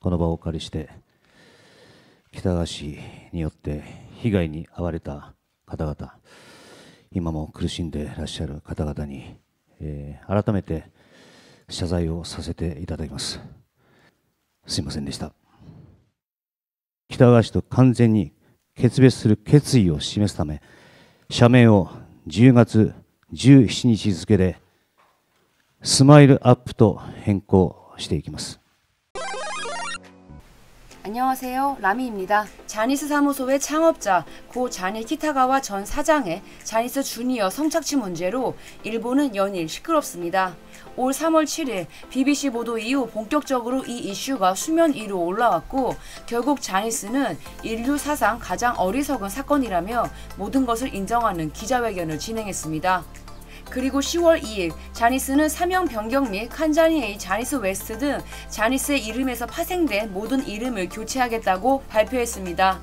この場をお借りして、喜多川氏によって被害に遭われた方々、今も苦しんでいらっしゃる方々に、改めて謝罪をさせていただきます。すいませんでした。喜多川氏と完全に決別する決意を示すため、社名を10月17日付でスマイルアップと変更していきます。 안녕하세요. 라미입니다. 자니스 사무소의 창업자 고 자니 키타가와 전 사장의 자니스 주니어 성착취 문제로 일본은 연일 시끄럽습니다. 올 3월 7일 BBC 보도 이후 본격적으로 이 이슈가 수면 위로 올라왔고, 결국 자니스는 인류 사상 가장 어리석은 사건이라며 모든 것을 인정하는 기자회견을 진행했습니다. 그리고 10월 2일 자니스는 사명 변경 및 칸자니에이 자니스 웨스트 등 자니스의 이름에서 파생된 모든 이름을 교체하겠다고 발표했습니다.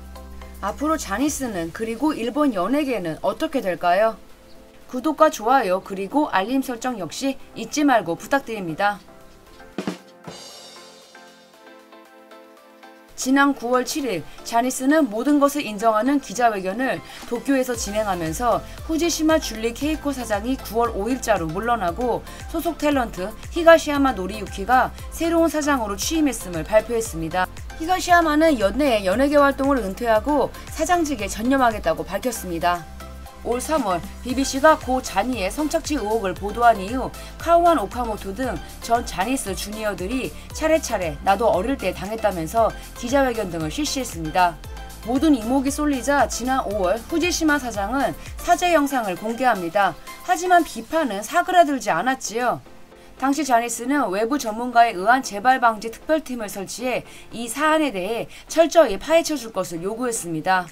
앞으로 자니스는 그리고 일본 연예계는 어떻게 될까요? 구독과 좋아요 그리고 알림 설정 역시 잊지 말고 부탁드립니다. 지난 9월 7일 자니스는 모든 것을 인정하는 기자회견을 도쿄에서 진행하면서 후지시마 줄리 케이코 사장이 9월 5일자로 물러나고 소속 탤런트 히가시야마 노리유키가 새로운 사장으로 취임했음을 발표했습니다. 히가시야마는 연내에 연예계 활동을 은퇴하고 사장직에 전념하겠다고 밝혔습니다. 올 3월 BBC가 고 자니의 성착취 의혹을 보도한 이후 카우안 오카모토 등 전 자니스 주니어들이 차례차례 나도 어릴 때 당했다면서 기자회견 등을 실시했습니다. 모든 이목이 쏠리자 지난 5월 후지시마 사장은 사죄 영상을 공개합니다. 하지만 비판은 사그라들지 않았지요. 당시 자니스는 외부 전문가에 의한 재발 방지 특별팀을 설치해 이 사안에 대해 철저히 파헤쳐 줄 것을 요구했습니다.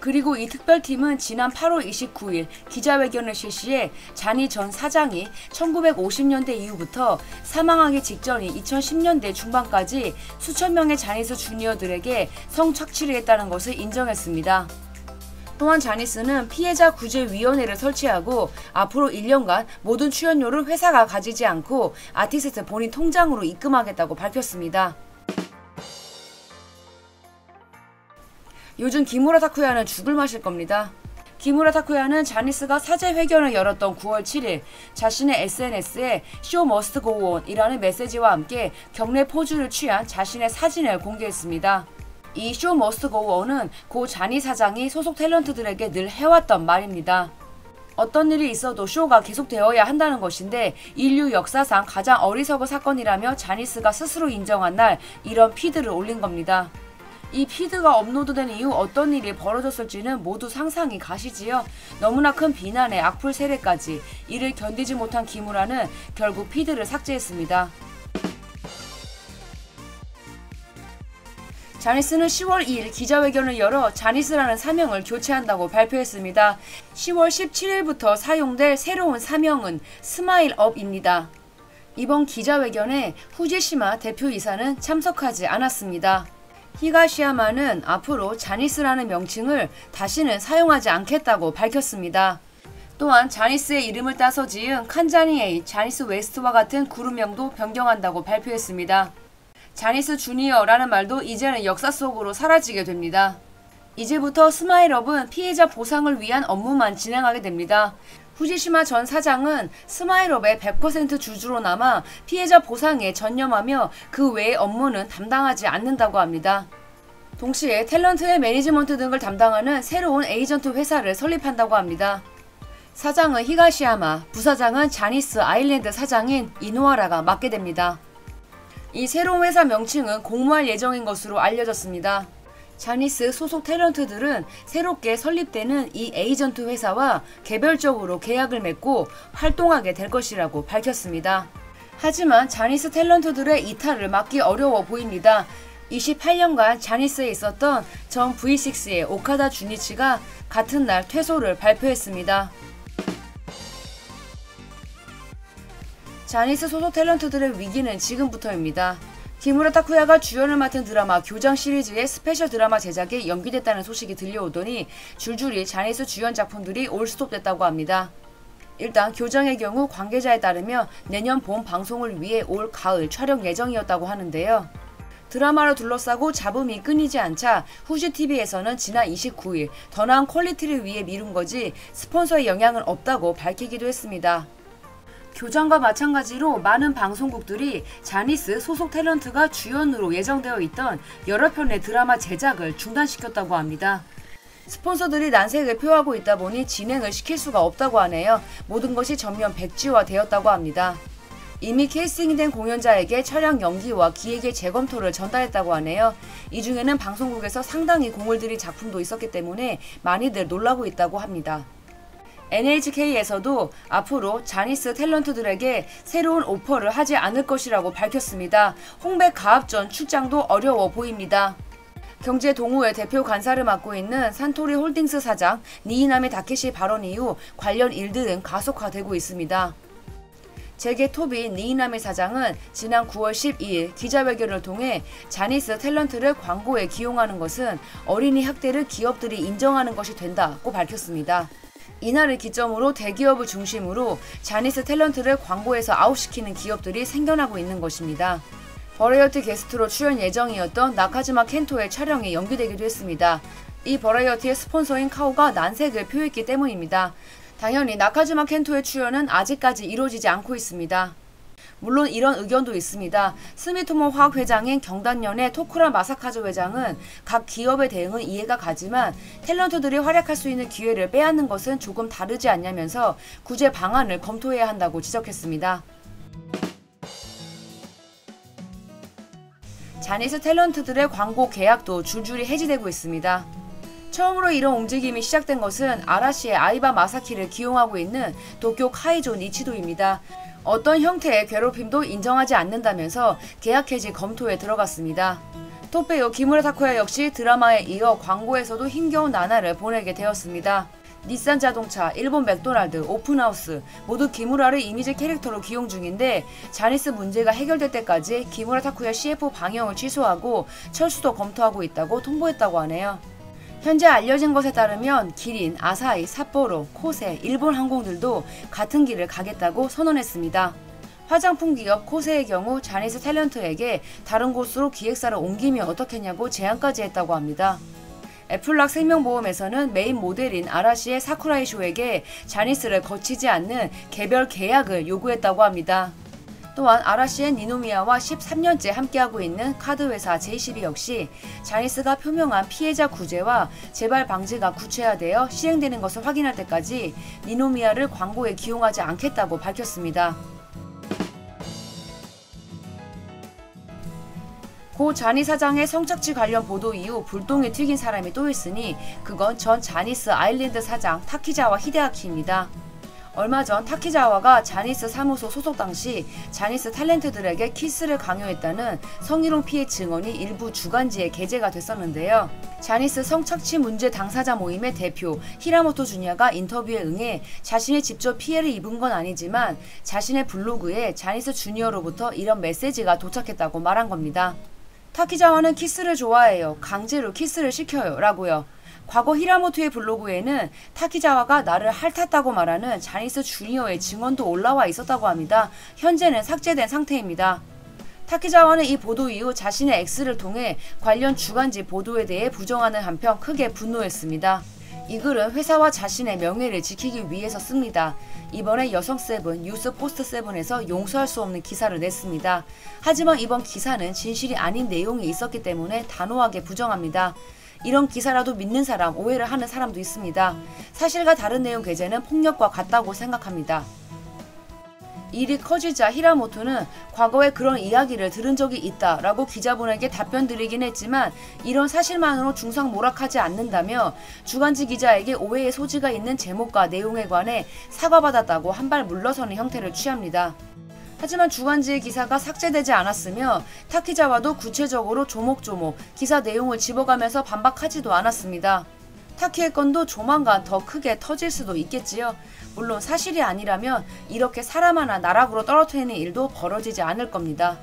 그리고 이 특별팀은 지난 8월 29일 기자회견을 실시해 자니 전 사장이 1950년대 이후부터 사망하기 직전인 2010년대 중반까지 수천 명의 자니스 주니어들에게 성착취를 했다는 것을 인정했습니다. 또한 자니스는 피해자 구제위원회를 설치하고 앞으로 1년간 모든 출연료를 회사가 가지지 않고 아티스트 본인 통장으로 입금하겠다고 밝혔습니다. 요즘 기무라 타쿠야는 죽을 맛일 겁니다. 기무라 타쿠야는 자니스가 사죄 회견을 열었던 9월 7일 자신의 SNS에 Show must go on 이라는 메시지와 함께 경례 포즈를 취한 자신의 사진을 공개했습니다. 이 Show must go on은 고 자니 사장이 소속 탤런트들에게 늘 해왔던 말입니다. 어떤 일이 있어도 쇼가 계속되어야 한다는 것인데 인류 역사상 가장 어리석은 사건이라며 자니스가 스스로 인정한 날 이런 피드를 올린 겁니다. 이 피드가 업로드된 이후 어떤 일이 벌어졌을지는 모두 상상이 가시지요. 너무나 큰 비난에 악플 세례까지 이를 견디지 못한 기무라는 결국 피드를 삭제했습니다. 자니스는 10월 2일 기자회견을 열어 자니스라는 사명을 교체한다고 발표했습니다. 10월 17일부터 사용될 새로운 사명은 스마일업입니다. 이번 기자회견에 후지시마 대표이사는 참석하지 않았습니다. 히가시야마는 앞으로 자니스라는 명칭을 다시는 사용하지 않겠다고 밝혔습니다. 또한 자니스의 이름을 따서 지은 칸자니에이, 자니스 웨스트와 같은 그룹명도 변경한다고 발표했습니다. 자니스 주니어라는 말도 이제는 역사 속으로 사라지게 됩니다. 이제부터 스마일업은 피해자 보상을 위한 업무만 진행하게 됩니다. 후지시마 전 사장은 스마일업의 100% 주주로 남아 피해자 보상에 전념하며 그 외의 업무는 담당하지 않는다고 합니다. 동시에 탤런트의 매니지먼트 등을 담당하는 새로운 에이전트 회사를 설립한다고 합니다. 사장은 히가시야마, 부사장은 자니스 아일랜드 사장인 이노하라가 맡게 됩니다. 이 새로운 회사 명칭은 공모할 예정인 것으로 알려졌습니다. 자니스 소속 탤런트들은 새롭게 설립되는 이 에이전트 회사와 개별적으로 계약을 맺고 활동하게 될 것이라고 밝혔습니다. 하지만 자니스 탤런트들의 이탈을 막기 어려워 보입니다. 28년간 자니스에 있었던 전 V6의 오카다 주니치가 같은 날 퇴소를 발표했습니다. 자니스 소속 탤런트들의 위기는 지금부터입니다. 기무라 타쿠야가 주연을 맡은 드라마 교장 시리즈의 스페셜 드라마 제작이 연기됐다는 소식이 들려오더니 줄줄이 자니스 주연 작품들이 올스톱됐다고 합니다. 일단 교장의 경우 관계자에 따르면 내년 봄 방송을 위해 올 가을 촬영 예정이었다고 하는데요. 드라마를 둘러싸고 잡음이 끊이지 않자 후지TV에서는 지난 29일 더 나은 퀄리티를 위해 미룬 거지 스폰서의 영향은 없다고 밝히기도 했습니다. 교장과 마찬가지로 많은 방송국들이 자니스 소속 탤런트가 주연으로 예정되어 있던 여러 편의 드라마 제작을 중단시켰다고 합니다. 스폰서들이 난색을 표하고 있다 보니 진행을 시킬 수가 없다고 하네요. 모든 것이 전면 백지화되었다고 합니다. 이미 캐스팅된 공연자에게 촬영 연기와 기획의 재검토를 전달했다고 하네요. 이 중에는 방송국에서 상당히 공을 들인 작품도 있었기 때문에 많이들 놀라고 있다고 합니다. NHK에서도 앞으로 자니스 탤런트들에게 새로운 오퍼를 하지 않을 것이라고 밝혔습니다. 홍백 가합전 출장도 어려워 보입니다. 경제동호회 대표 간사를 맡고 있는 산토리 홀딩스 사장 니이나미 다케시 발언 이후 관련 일들은 가속화되고 있습니다. 재계 톱인 니이나미 사장은 지난 9월 12일 기자회견을 통해 자니스 탤런트를 광고에 기용하는 것은 어린이 학대를 기업들이 인정하는 것이 된다고 밝혔습니다. 이날을 기점으로 대기업을 중심으로 자니스 탤런트를 광고에서 아웃시키는 기업들이 생겨나고 있는 것입니다. 버라이어티 게스트로 출연 예정이었던 나카즈마 켄토의 촬영이 연기되기도 했습니다. 이 버라이어티의 스폰서인 카오가 난색을 표했기 때문입니다. 당연히 나카즈마 켄토의 출연은 아직까지 이루어지지 않고 있습니다. 물론 이런 의견도 있습니다. 스미토모 화학 회장인 경단련의 토쿠라 마사카즈 회장은 각 기업의 대응은 이해가 가지만 탤런트들이 활약할 수 있는 기회를 빼앗는 것은 조금 다르지 않냐면서 구제 방안을 검토해야 한다고 지적했습니다. 자니스 탤런트들의 광고 계약도 줄줄이 해지되고 있습니다. 처음으로 이런 움직임이 시작된 것은 아라시의 아이바 마사키를 기용하고 있는 도쿄 카이조 니치도입니다. 어떤 형태의 괴롭힘도 인정하지 않는다면서 계약 해지 검토에 들어갔습니다. 톱배우 기무라 타쿠야 역시 드라마에 이어 광고에서도 힘겨운 나날을 보내게 되었습니다. 닛산 자동차, 일본 맥도날드, 오픈하우스 모두 기무라를 이미지 캐릭터로 기용 중인데 자니스 문제가 해결될 때까지 기무라 타쿠야 CF 방영을 취소하고 철수도 검토하고 있다고 통보했다고 하네요. 현재 알려진 것에 따르면 기린, 아사히, 삿포로, 코세, 일본 항공들도 같은 길을 가겠다고 선언했습니다. 화장품 기업 코세의 경우 자니스 탤런트에게 다른 곳으로 기획사를 옮기면 어떻겠냐고 제안까지 했다고 합니다. 애플락 생명보험에서는 메인 모델인 아라시의 사쿠라이 쇼에게 자니스를 거치지 않는 개별 계약을 요구했다고 합니다. 또한 아라시의 니노미야와 13년째 함께하고 있는 카드회사 JCB 역시 자니스가 표명한 피해자 구제와 재발 방지가 구체화되어 시행되는 것을 확인할 때까지 니노미야를 광고에 기용하지 않겠다고 밝혔습니다. 고 자니 사장의 성착취 관련 보도 이후 불똥이 튀긴 사람이 또 있으니 그건 전 자니스 아일랜드 사장 타키자와 히데아키입니다. 얼마 전 타키자와가 자니스 사무소 소속 당시 자니스 탤런트들에게 키스를 강요했다는 성희롱 피해 증언이 일부 주간지에 게재가 됐었는데요. 자니스 성착취 문제 당사자 모임의 대표 히라모토 주니어가 인터뷰에 응해 자신이 직접 피해를 입은 건 아니지만 자신의 블로그에 자니스 주니어로부터 이런 메시지가 도착했다고 말한 겁니다. 타키자와는 키스를 좋아해요. 강제로 키스를 시켜요. 라고요. 과거 히라모토의 블로그에는 타키자와가 나를 핥았다고 말하는 자니스 주니어의 증언도 올라와 있었다고 합니다. 현재는 삭제된 상태입니다. 타키자와는 이 보도 이후 자신의 X를 통해 관련 주간지 보도에 대해 부정하는 한편 크게 분노했습니다. 이 글은 회사와 자신의 명예를 지키기 위해서 씁니다. 이번에 여성세븐, 뉴스포스트7에서 용서할 수 없는 기사를 냈습니다. 하지만 이번 기사는 진실이 아닌 내용이 있었기 때문에 단호하게 부정합니다. 이런 기사라도 믿는 사람, 오해를 하는 사람도 있습니다. 사실과 다른 내용 게재는 폭력과 같다고 생각합니다. 일이 커지자 히라모토는 과거에 그런 이야기를 들은 적이 있다라고 기자분에게 답변 드리긴 했지만 이런 사실만으로 중상모락하지 않는다며 주간지 기자에게 오해의 소지가 있는 제목과 내용에 관해 사과받았다고 한 발 물러서는 형태를 취합니다. 하지만 주간지의 기사가 삭제되지 않았으며 타키자와도 구체적으로 조목조목 기사 내용을 집어가면서 반박하지도 않았습니다. 타키의 건도 조만간 더 크게 터질 수도 있겠지요. 물론 사실이 아니라면 이렇게 사람 하나 나락으로 떨어뜨리는 일도 벌어지지 않을 겁니다.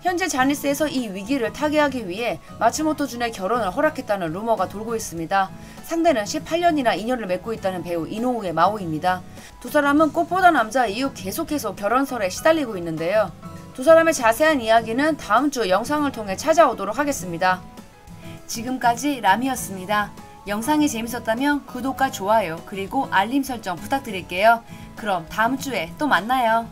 현재 자니스에서 이 위기를 타개하기 위해 마츠모토 준의 결혼을 허락했다는 루머가 돌고 있습니다. 상대는 18년이나 인연을 맺고 있다는 배우 이노우에 마오입니다. 두 사람은 꽃보다 남자 이후 계속해서 결혼설에 시달리고 있는데요. 두 사람의 자세한 이야기는 다음 주 영상을 통해 찾아오도록 하겠습니다. 지금까지 라미였습니다. 영상이 재밌었다면 구독과 좋아요 그리고 알림 설정 부탁드릴게요. 그럼 다음 주에 또 만나요.